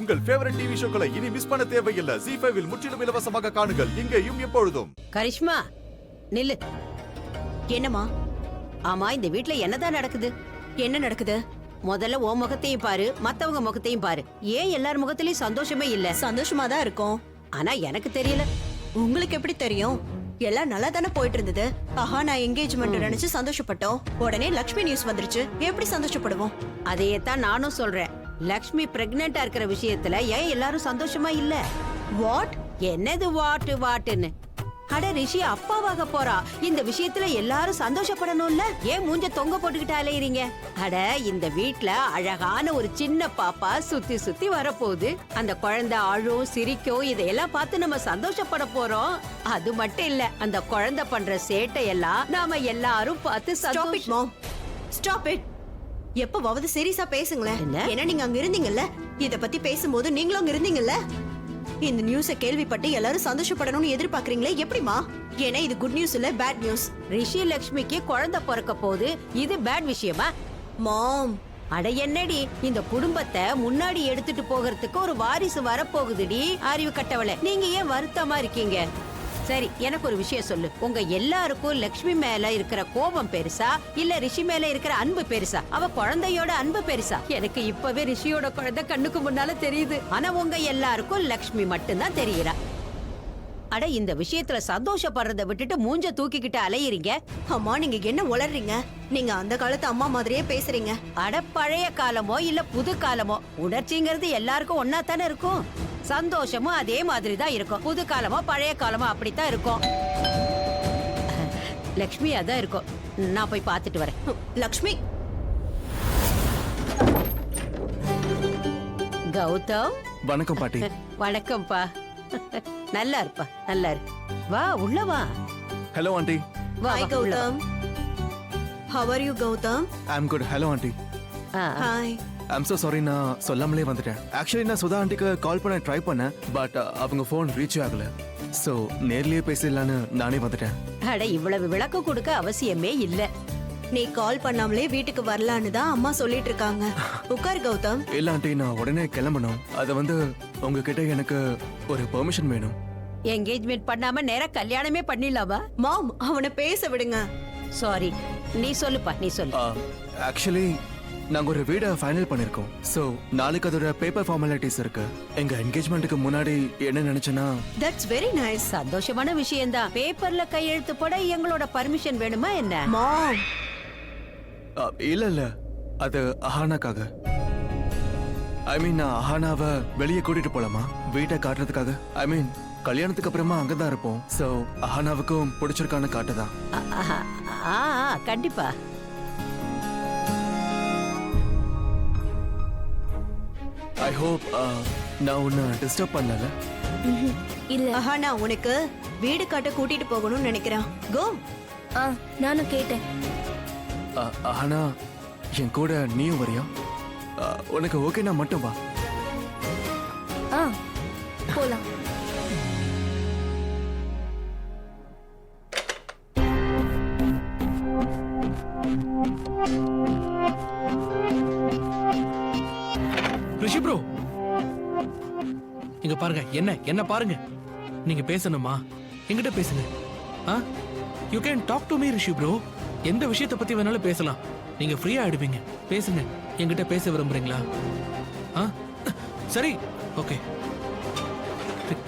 உங்கள் favourite TV ஷோக்களை இனி miss பண்ண தேவையில்லை. ZEE5 இல் முற்றிலும் இலவசமாக காணுங்கள், இங்கேயும் எப்பொழுதும். கரிஷ்மா நில்லு. என்னம்மா? ஆமா, இந்த வீட்ல என்னதான் நடக்குது? என்ன நடக்குது? முதல்ல உன் முகத்தையும் பாரு, மத்தவங்க முகத்தையும் பாரு. ஏன் எல்லார் முகத்திலயும் சந்தோஷமே இல்ல? சந்தோஷமா தான் இருக்கும். ஆனா எனக்கு தெரியல. உங்களுக்கு எப்படி தெரியும்? எல்லாம் நல்லா தானே போயிட்டு இருந்தது. ஆஹா, நான் என்கேஜ்மெண்ட் நினைச்சு சந்தோஷப்பட்டோம். உடனே லக்ஷ்மி நியூஸ் வந்துருச்சு. எப்படி சந்தோஷப்படுவோம்? அதையே தான் நானும் சொல்றேன். லக்ஷ்மி பிரெக்னெண்டா இருக்கிற விஷயத்துல ஏன் எல்லாரும் சந்தோஷமா இல்ல? வாட்? என்னது வாட்டுன்னு? அட, ரிஷி அப்பாவாக போறா. இந்த விஷயத்துல எல்லாரும் சந்தோஷப்படணும்ல. ஏன் மூஞ்ச தொங்க போட்டுக்கிட்டு அலையறீங்க? அட, இந்த வீட்ல அழகான ஒரு சின்ன பாப்பா சுத்தி சுத்தி வரப்போகுது. அந்த குழந்தை அழும் சிரிக்கும், இதையெல்லாம் பார்த்து நம்ம சந்தோஷப்பட போறோம். அது மட்டும் இல்ல, அந்த குழந்தை பண்ற சேட்டையெல்லாம் நாம எல்லாரும் பார்த்து stop it mom, stop it. எப்பவாவது சீரியஸா பேசுங்களேன். ஏன்னா நீங்க அங்க இருந்தீங்கல்ல, இத பத்தி பேசும்போது நீங்களும் அங்க இருந்தீங்கல்ல. இந்த நியூஸ கேள்விப்பட்டு எல்லாரும் சந்தோஷப்படணும்னு எதிர்பார்க்கறீங்களே, எப்படிமா? ஏன்னா இது குட் நியூஸ் இல்ல, பேட் நியூஸ். ரிஷி லக்ஷ்மிக்கு குழந்தை பிறக்க போகுது, இது பேட் விஷயமா? மாம், அட என்னடி, இந்த குடும்பத்தை முன்னாடி எடுத்துட்டு போகிறதுக்கு ஒரு வாரிசு வரப்போகுதுடி. அறிவு கட்டவளே, நீங்க ஏன் வருத்தமா இருக்கீங்க? சரி, எனக்கு ஒரு விஷயம் சொல்லு. உங்க எல்லாருக்கும் லக்ஷ்மி மேல இருக்கிற கோபம் பெருசா, இல்ல ரிஷி மேல இருக்கிற அன்பு பெருசா? அவ குழந்தையோட அன்பு பெருசா? எனக்கு இப்பவே ரிஷியோட குழந்தை கண்ணுக்கு முன்னால தெரியுது. ஆனா உங்க எல்லாருக்கும் லக்ஷ்மி மட்டும்தான் தெரியுறா. அட, இந்த விஷயத்துல சந்தோஷப்படுறத விட்டுட்டு மூஞ்ச தூக்கிக்கிட்டு அலையறீங்க. அம்மா, நீங்க என்ன உளறீங்க? நீங்க அந்த காலத்து அம்மா மாதிரியே பேசுறீங்க. அட, பழைய காலமோ இல்ல புது காலமோ, உணர்ச்சிங்கிறது எல்லாருக்கும் ஒன்னா தானே இருக்கும். சந்தோஷமும் அதே மாதிரி தான் இருக்கும். புது காலமோ பழைய காலமோ அப்படித்தான் இருக்கும். லக்ஷ்மி அதான் இருக்கும். நான் போய் பார்த்துட்டு வரேன். லக்ஷ்மி. கௌதம். வணக்கம் பாட்டி. வணக்கம்ப்பா. நல்லா இருப்பா, நல்லா இரு. வா, உள்ள வா. Hello aunty. வா, hi Gautham. How are you Gautham? I am good. Hello aunty. Hi. I'm so sorry, நான் சொல்லாமலே வந்துட்டேன். ஆக்சுவலி நான் சுதா ஆண்டிக்கு கால் பண்ண ட்ரை பண்ணேன், பட் அவங்க ஃபோன் ரீச் ஆகல. சோ நேர்லயே பேசிடலான்னு நானே வந்துட்டேன். அட, இவ்வளவு விளக்கம் கொடுக்க அவசியமே இல்ல. நீ கால் பண்ணாமலே வீட்டுக்கு வரலான்னு தான் அம்மா சொல்லிட்டு இருக்காங்க. உட்கார் கௌதம். இல்ல ஆண்டி, நான் உடனே கிளம்பணும். அது உங்ககிட்ட எனக்கு ஒரு பெர்மிஷன் வேணும். என்கேஜ்மெண்ட் பண்ணாம நேரா கல்யாணமே பண்ணிடலாமா? மாம், அவனை பேச விடுங்க. சாரி, நீ சொல்லுப்பா, நீ சொல்லு. ஆக்சுவலி நாங்க ஒரு வீடை ஃபைனல் பண்ணிருக்கோம். சோ நாளைக்கு அதோட பேப்பர் ஃபார்மாலிட்டிஸ் இருக்கு. எங்க என்கேஜ்மெண்ட்டுக்கு முன்னாடி என்ன நினைச்சேன்னா, தட்ஸ் வெரி நைஸ். சந்தோஷமான விஷயம்தான். பேப்பர்ல கையெழுத்து போட எங்களோட பர்மிஷன் வேணுமா என்ன? மாம், இல்ல அது அஹானாக்காக. ஐ மீன், நான் அஹானாவை வெளியே கூட்டிட்டு போலாமா வீட்டை காட்டுறதுக்காக. ஐ மீன், கல்யாணத்துக்கு அப்புறமா அங்கதான் இருப்போம். சோ அஹானாவுக்கும் பிடிச்சிருக்கான்னு காட்டுதான். கண்டிப்பா. ஐ ஹோப் நான் உன்னை டிஸ்டர்ப் பண்ணல. இல்ல. அஹானா உனக்கு வீடு காட்ட கூட்டிட்டு போகணும்னு நினைக்கிறான். கோ. நானும் கேட்டேன். அஹானா, என் கூட நீயும் வரியா? உனக்கு ஓகேனா மட்டும் வா. போலாம். ரிஷி ப்ரோ, இங்க பாருங்க. என்ன பாருங்க. நீங்க பேசணுமா? என்கிட்ட பேசுங்க. You can talk to me Rishi bro. எந்த விஷயத்தை பத்தி வேணாலும் பேசலாம். நீங்க ஃப்ரீயா ஆயிடுவீங்க. பேசுங்க. என்கிட்ட பேச விரும்புறீங்களா? சரி, ஓகே.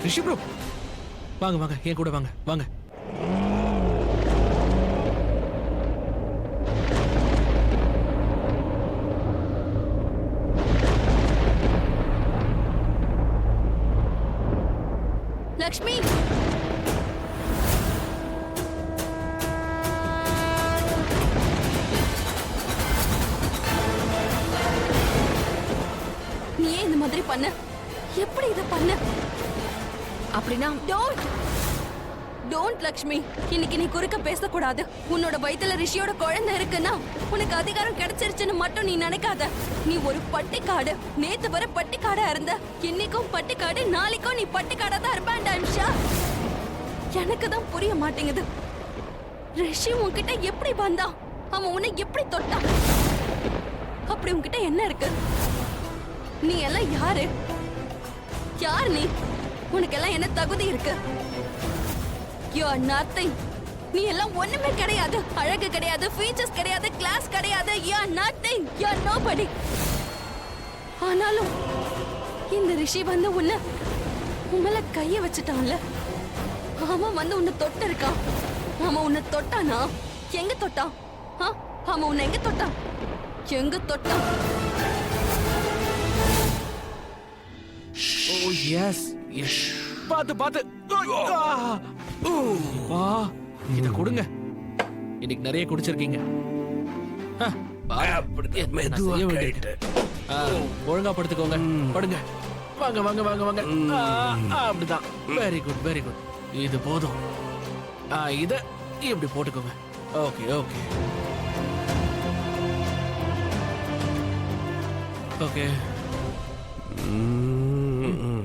ரிஷி ப்ரோ, வாங்க வாங்க, என் கூட வாங்க வாங்க. லக்ஷ்மி, நீ ஏன் இந்த மாதிரி பண்ண? எப்படி இத பண்ண? அப்படின்னா டோன்ட் லக்ஷ்மி. இன்னைக்கு நீ குறுக்க பேசக்கூடாது. உன்னோட வயித்துல ரிஷியோட குழந்தை இருக்குன்னா உனக்கு அதிகாரம் கிடைச்சிருச்சுன்னு மட்டும் நீ நினைக்காத. நீ ஒரு பட்டிக்காடு. நேத்து வர பட்டிக்காடா இருந்த, இன்னைக்கும் பட்டிக்காடு, நாளைக்கும் நீ பட்டிக்காடா தான் இருப்ப. எனக்கு தான் புரிய மாட்டேங்குது. ரிஷி உன்கிட்ட எப்படி வந்தான்? அவன் உன்னை எப்படி தொட்டான்? அப்படி உன்கிட்ட என்ன இருக்கு? நீ எல்லாம் யாரு? யார் நீ? உனக்கெல்லாம் என்ன தகுதி இருக்கு? You are nothing. நீ எல்லாம் ஒண்ணுமே கிடையாது. அழகு கிடையாது, ஃபீச்சர்ஸ் கிடையாது, கிளாஸ் கிடையாது. You are nothing. You are nobody. ஆனாலும் இந்த ரிஷி வந்து உன் மேல கைய வச்சுட்டான்ல. அவன் வந்து உன்னை தொட்டு இருக்கான். அவன் உன்னை தொட்டானா? எங்க தொட்டான்? அவன் உன்னை எங்க தொட்டான்? எங்க தொட்டான்? ஓ எஸ் எஸ். பாத்து பாத்து. வா, இத கொடுங்க. இன்னைக்கு நிறைய குடிச்சிருக்கீங்க. ஒழுங்கா படுத்துக்கோங்க. படுங்க. வாங்க வாங்க வாங்க வாங்க. அப்படிதான். Very good very good. இது போதும். இத இப்படி போட்டுக்கோங்க. Okay okay okay.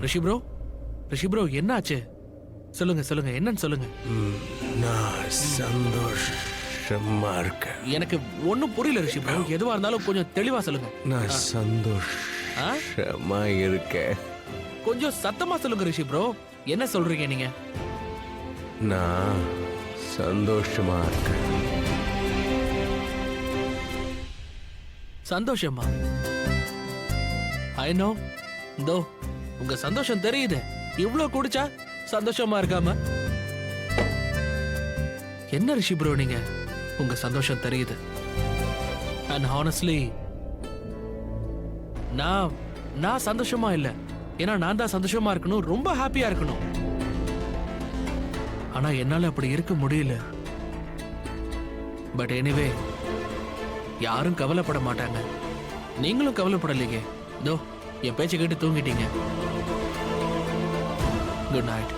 Rishi bro என்னாச்சு? சொல்லுங்க சொல்லுங்க, என்னன்னு சொல்லுங்க. நான் சந்தோஷமா இருக்கேன். எனக்கு ஒண்ணும் புரியல ரிஷி ப்ரோ. எதுவா இருந்தாலும் கொஞ்சம் தெளிவா சொல்லுங்க. நான் சந்தோஷமா இருக்கேன். கொஞ்சம் சத்தமா சொல்லுங்க ரிஷி ப்ரோ. என்ன சொல்றீங்க நீங்க? நான் சந்தோஷமா இருக்கேன். சந்தோஷமா? I know. தோ உங்க சந்தோஷம் தெரியுது. இவ்ளோ குடிச்சா சந்தோஷமா இருக்காம என்ன ரிஷி ப்ரோ நீங்க? உங்க சந்தோஷம் தெரியுது. அண்ட் ஹானஸ்ட்லி நான் சந்தோஷமா இல்ல. ஏன்னா நான் தான் சந்தோஷமா இருக்கணும், ரொம்ப ஹாப்பியா இருக்கணும். ஆனா என்னால அப்படி இருக்க முடியல. பட் எனிவே, யாரும் கவலைப்பட மாட்டாங்க. நீங்களும் கவலைப்படலீங்க. தோ என் பேச்சை கேட்டு தூங்கிட்டீங்க. Good night.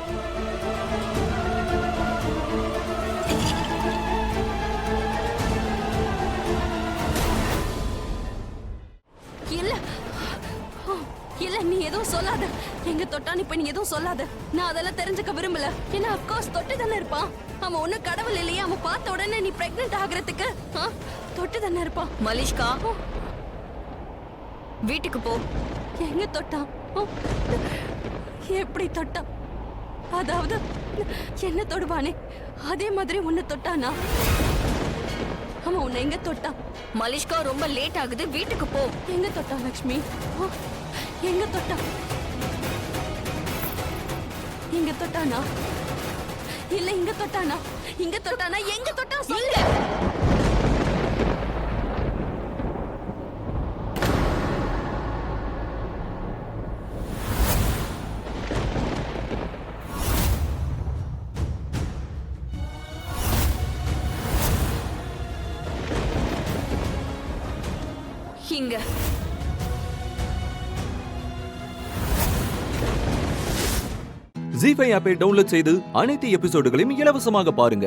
இல்ல நீ எதுவும் சொல்லாத. எங்க தொட்டான் இப்ப நீ எதுவும் சொல்லாத. நான் அதெல்லாம் தெரிஞ்சுக்க விரும்பல. ஏன்னா அப்கோர்ஸ் தொட்டு தானே இருப்பான். அவன் ஒன்னும் கடவுள் இல்லையா? அவன் பார்த்த உடனே நீ பிரெக்னென்ட் ஆகுறதுக்கு தொட்டு தானே இருப்பான். மலிஷ்கா, வீட்டுக்கு போ. எங்க தொட்டான்? எப்படி தொட்டான்? அதாவது என்ன தொடுவானே அதே மாதிரி உன்னை தொட்டானா? அவன் உன்னை எங்க தொட்டான்? மலிஷ்கா, ரொம்ப லேட் ஆகுது, வீட்டுக்கு போ. எங்க தொட்டான் லக்ஷ்மி? எங்க தொட்டான்? இங்க தொட்டானா? இல்ல இங்க தொட்டானா? இங்க தொட்டானா? எங்க தொட்டான் சொல்லு. இங்க ஜீ5 ஆப்பை டவுன்லோட் செய்து அனைத்து எபிசோடுகளையும் இலவசமாக பாருங்க.